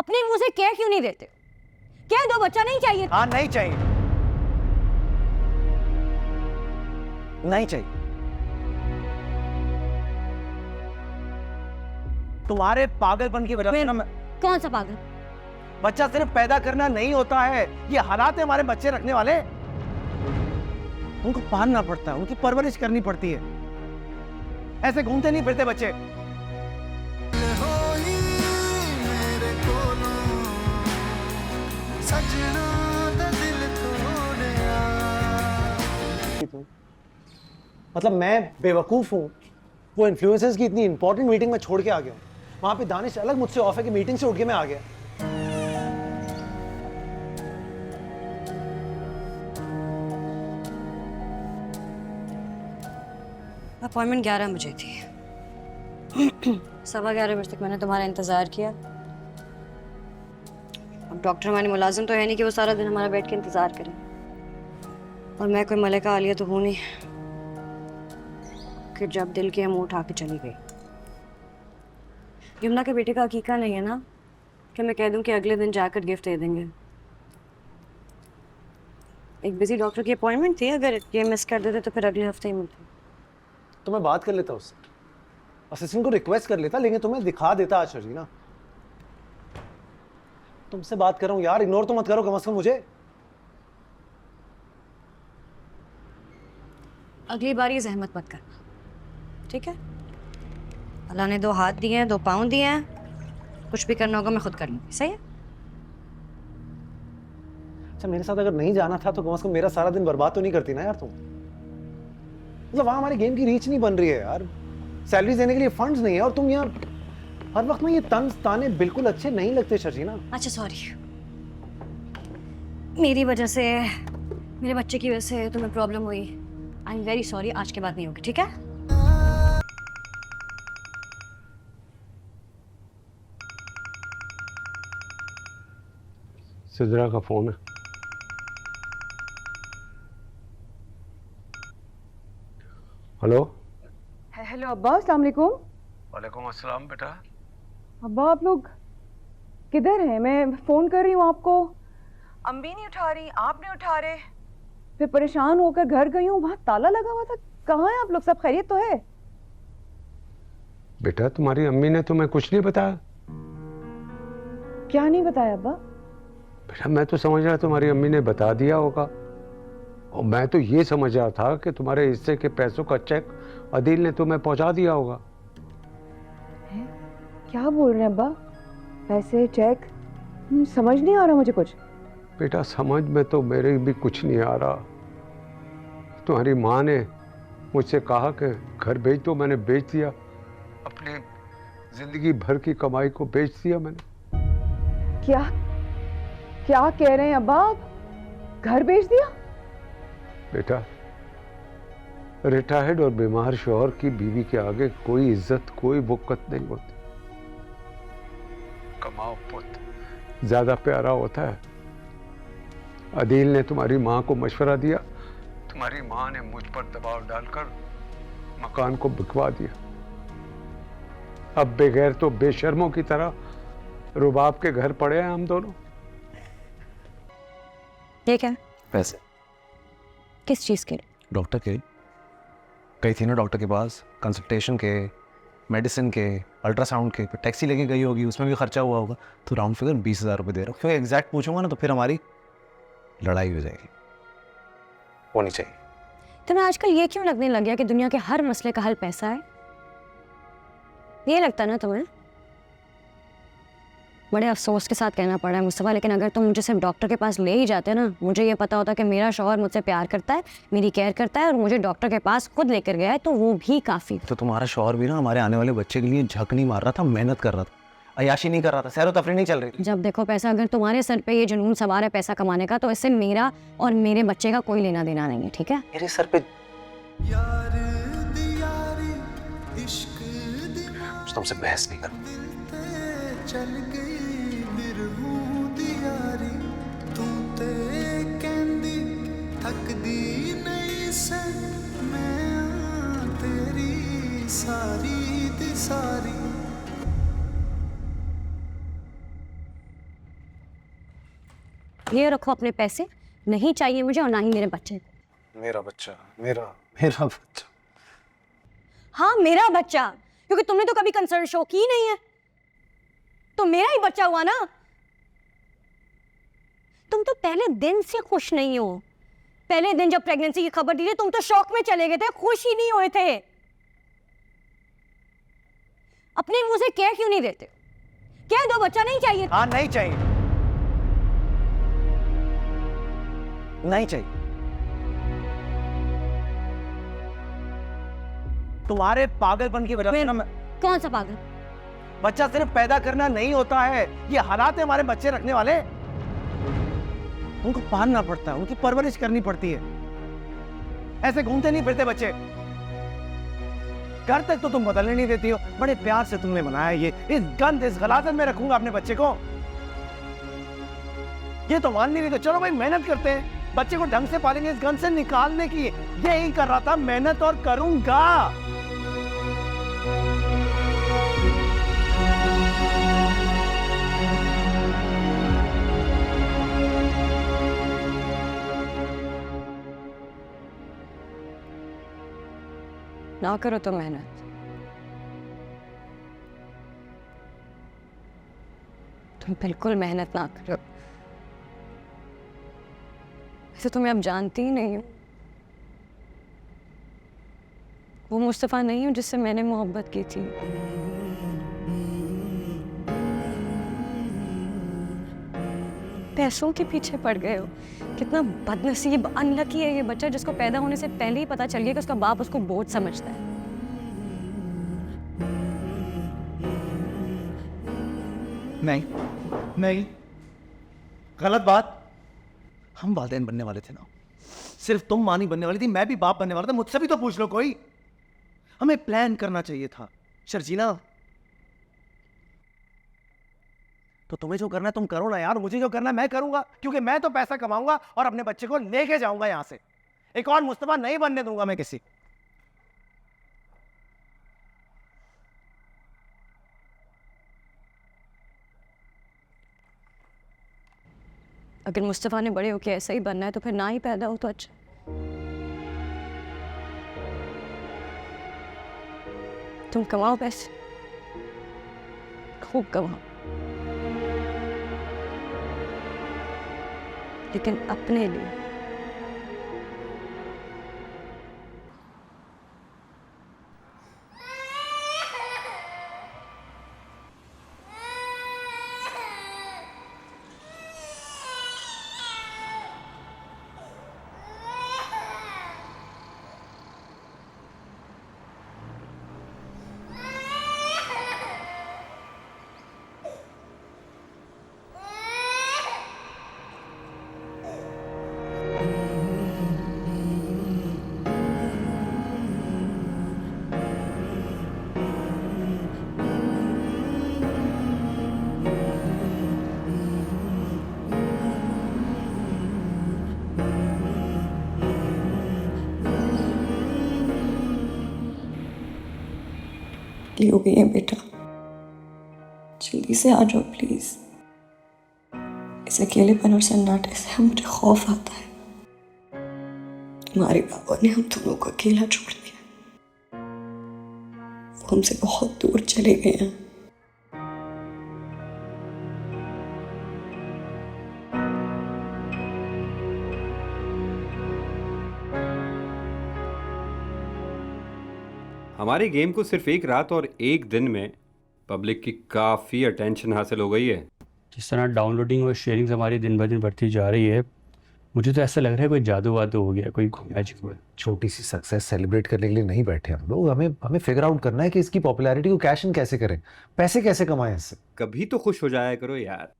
अपने मुंह से कह क्यों नहीं देते? कह दो बच्चा नहीं चाहिए। हाँ नहीं चाहिए, नहीं चाहिए। तुम्हारे पागलपन की वजह से ना मैं। कौन सा पागल? बच्चा सिर्फ पैदा करना नहीं होता है, ये हालात है हमारे बच्चे रखने वाले। उनको पालना पड़ता है, उनकी परवरिश करनी पड़ती है, ऐसे घूमते नहीं फिरते बच्चे। मतलब मैं बेवकूफ हूँ, वो इन्फ्लुएंसर्स की इतनी इंपॉर्टेंट मीटिंग में छोड़ के आ गया हूँ। वहां पे दानिश अलग मुझसे ऑफ है कि मीटिंग से उठ के मैं आ गया। अपॉइंटमेंट 11 बजे थी। 11:15 बजे तक मैंने तुम्हारा इंतजार किया। अब डॉक्टर हमारे मुलाजिम तो है नहीं कि वो सारा दिन हमारा बैठ के इंतजार करें, और मैं कोई मलिका आलिया तो हूं नहीं कि जब दिल के मुंह उठा के चली गई। यमुना के बेटे का हकीका नहीं है ना कि मैं कह दूं कि अगले दिन जाकर गिफ्ट दे देंगे। एक बिजी डॉक्टर की अपॉइंटमेंट थी, अगर ये मिस कर देते तो फिर अगले हफ्ते ही मिलती। तो मैं बात कर लेता उससे, असिस्टेंट को रिक्वेस्ट कर लेता, लेकिन तुम्हें दिखा देता आज शर्जीना। तुमसे बात कर रहा हूँ यार, इग्नोर तो मत करो कम से कम मुझे। अगली बार ये जहमत मत करना, ठीक है? अल्लाह ने 2 हाथ दिए हैं, 2 पाँव दिए हैं, कुछ भी करना होगा मैं खुद कर लूँगी, सही है? अच्छा मेरे साथ अगर नहीं जाना था तो कम से कम मेरा सारा दिन बर्बाद तो नहीं करती ना यार तुम। मतलब वहां हमारी गेम की रीच नहीं बन रही है यार, सैलरी देने के लिए फंड्स नहीं है, और तुम यार हर वक्त में ये तंज ताने बिल्कुल अच्छे नहीं लगते शर्जीना। अच्छा सॉरी, मेरी वजह से, मेरे बच्चे की वजह से तुम्हें प्रॉब्लम हुई। आई एम वेरी सॉरी, आज के बाद नहीं होगी, ठीक है? सिद्रा का फोन है। हेलो। हेलो अब्बा, अस्सलाम वालेकुम। वालेकुम अस्सलाम बेटा। अब्बा आप लोग किधर हैं? मैं फ़ोन कर रही हूँ आपको, अम्मी नहीं उठा रही, आप नहीं उठा रहे। फिर परेशान होकर घर गई हूँ, वहाँ ताला लगा हुआ था। कहाँ हैं आप लोग? सब खैरियत तो है? बेटा तुम्हारी अम्मी ने तुम्हें कुछ नहीं बताया? क्या नहीं बताया अब्बा? बेटा मैं तो समझ रहा तुम्हारी अम्मी ने बता दिया होगा, और मैं तो ये समझ रहा था कि तुम्हारे हिस्से के पैसों का चेक अदील ने तुम्हें पहुंचा दिया होगा। है? क्या बोल रहे हैं अब्बा? पैसे, चेक? समझ नहीं आ रहा मुझे कुछ। बेटा समझ में तो मेरे भी कुछ नहीं आ रहा। तुम्हारी माँ ने मुझसे कहा कि घर बेच दो, मैंने बेच दिया। अपनी जिंदगी भर की कमाई को बेच दिया मैंने। क्या क्या कह रहे हैं अब्बा आप? घर बेच दिया? बेटा रिटायर्ड और बीमार शौहर की बीवी के आगे कोई इज्जत, कोई वक़्त नहीं होती। कमाओ पुत ज्यादा प्यारा होता है। अदील ने तुम्हारी माँ को मशवरा दिया, तुम्हारी माँ ने मुझ पर दबाव डालकर मकान को बिकवा दिया। अब बगैर तो बेशर्मों की तरह रुबाब के घर पड़े हैं हम दोनों। ठीक है। पैसे किस चीज़ के लिए? डॉक्टर के गई थी ना, डॉक्टर के पास कंसल्टेशन के, मेडिसिन के, अल्ट्रासाउंड के, टैक्सी लेके गई होगी, उसमें भी खर्चा हुआ होगा, तो राउंड फिगर 20,000 रुपये दे रहा हूँ। क्योंकि एग्जैक्ट पूछूंगा ना तो फिर हमारी लड़ाई हो जाएगी, होनी चाहिए। तुम्हें आजकल ये क्यों लगने लग गया कि दुनिया के हर मसले का हल पैसा है? ये लगता ना तुम्हें? बड़े अफसोस के साथ कहना पड़ा है मुस्तफ़ा, लेकिन अगर तुम मुझे सिर्फ डॉक्टर के पास ले ही जाते ना, मुझे ये पता होता कि मेरा शौहर मुझसे प्यार करता है, मेरी केयर करता है और मुझे डॉक्टर के पास खुद लेकर गया है, तो वो भी काफ़ी। तो तुम्हारा शौहर भी ना हमारे आने वाले बच्चे के लिए झक नहीं मार रहा था, मेहनत कर रहा था, अयाशी नहीं कर रहा था, सैर व तफरी नहीं चल रही थी। जब देखो पैसा, अगर तुम्हारे सर पे ये जुनून सवार है पैसा कमाने का, तो इससे मेरा और मेरे बच्चे का कोई लेना देना नहीं है, ठीक है? मेरे सर पे तुमसे बहस नहीं करूँ। ये रखो अपने पैसे, नहीं चाहिए मुझे और ना ही मेरे बच्चे। मेरा बच्चा, मेरा मेरा बच्चा। हाँ मेरा बच्चा, क्योंकि तुमने तो कभी कंसर्न शो की नहीं है, तो मेरा ही बच्चा हुआ ना। तुम तो पहले दिन से खुश नहीं हो। पहले दिन जब प्रेगनेंसी की खबर दी थी तुम तो शॉक में चले गए थे, खुश ही नहीं हुए थे। अपने मुंह से कह क्यों नहीं देते? कह दो बच्चा नहीं चाहिए। हाँ नहीं चाहिए, नहीं चाहिए। तुम्हारे पागलपन की वजह से ना मैं कौन सा पागल? बच्चा सिर्फ पैदा करना नहीं होता है, ये हालात है हमारे बच्चे रखने वाले। उनको पालना पड़ता है, उनकी परवरिश करनी पड़ती है। ऐसे घूमते नहीं फिरते बच्चे। घर तक तो तुम बदलने नहीं देती हो। बड़े प्यार से तुमने बनाया ये, इस गंद इस गलाजत में रखूंगा अपने बच्चे को। ये तो मान नहीं रही, तो चलो भाई मेहनत करते हैं, बच्चे को ढंग से पालेंगे, इस गंद से निकालने की यही कर रहा था, मेहनत और करूंगा। ना करो तो मेहनत। तुम बिल्कुल मेहनत ना करो। वैसे तो मैं अब जानती ही नहीं हूँ। वो मुस्तफ़ा नहीं हूँ जिससे मैंने मोहब्बत की थी। पैसों के पीछे पड़ गए हो। कितना बदनसीब अनलकी है ये बच्चा जिसको पैदा होने से पहले ही पता चल गया कि उसका बाप उसको बोझ समझता है। नहीं नहीं, गलत बात। हम वालिदैन बनने वाले थे ना, सिर्फ तुम मां नहीं बनने वाली थी, मैं भी बाप बनने वाला था। मुझसे भी तो पूछ लो कोई। हमें प्लान करना चाहिए था शर्जीला। तो तुम्हें जो करना है तुम करो ना यार, मुझे जो करना है मैं करूंगा, क्योंकि मैं तो पैसा कमाऊंगा और अपने बच्चे को लेके जाऊंगा यहां से। एक और मुस्तफा नहीं बनने दूंगा मैं किसी। अगर मुस्तफ़ा ने बड़े होके ऐसा ही बनना है तो फिर ना ही पैदा हो तो अच्छा। तुम कमाओ पैसे, खूब कमाओ, लेकिन अपने लिए। हो गई है बेटा, जल्दी से आ जाओ प्लीज। इस अकेलेपन और सन्नाटे से मुझे खौफ आता है। तुम्हारे बाबा ने हम दोनों को अकेला छोड़ दिया। वो हमसे बहुत दूर चले गए हैं। हमारी गेम को सिर्फ एक रात और एक दिन में पब्लिक की काफ़ी अटेंशन हासिल हो गई है। जिस तरह डाउनलोडिंग और शेयरिंग हमारी दिन ब दिन बढ़ती जा रही है, मुझे तो ऐसा लग रहा है कोई जादू वादू हो गया, कोई मैजिक हुआ। छोटी सी सक्सेस सेलिब्रेट करने के लिए नहीं बैठे हम लोग। हमें फिगर आउट करना है कि इसकी पॉपुलैरिटी को कैश इन कैसे करें, पैसे कैसे कमाएं इससे। कभी तो खुश हो जाया करो यार,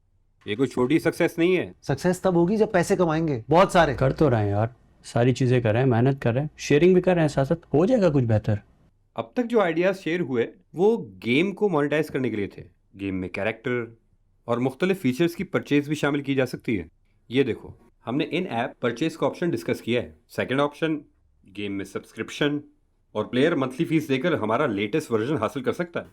ये कोई छोटी सक्सेस नहीं है। सक्सेस तब होगी जब पैसे कमाएंगे बहुत सारे। कर तो रहे हैं यार, सारी चीज़ें कर रहे हैं, मेहनत कर रहे हैं, शेयरिंग भी कर रहे हैं, साथ साथ हो जाएगा कुछ बेहतर। अब तक जो आइडियाज़ शेयर हुए वो गेम को मोनेटाइज करने के लिए थे। गेम में कैरेक्टर और मुख्तलिफ फीचर्स की परचेज भी शामिल की जा सकती है। ये देखो, हमने इन ऐप परचेज का ऑप्शन डिस्कस किया है। सेकंड ऑप्शन, गेम में सब्सक्रिप्शन और प्लेयर मंथली फीस देकर हमारा लेटेस्ट वर्जन हासिल कर सकता है।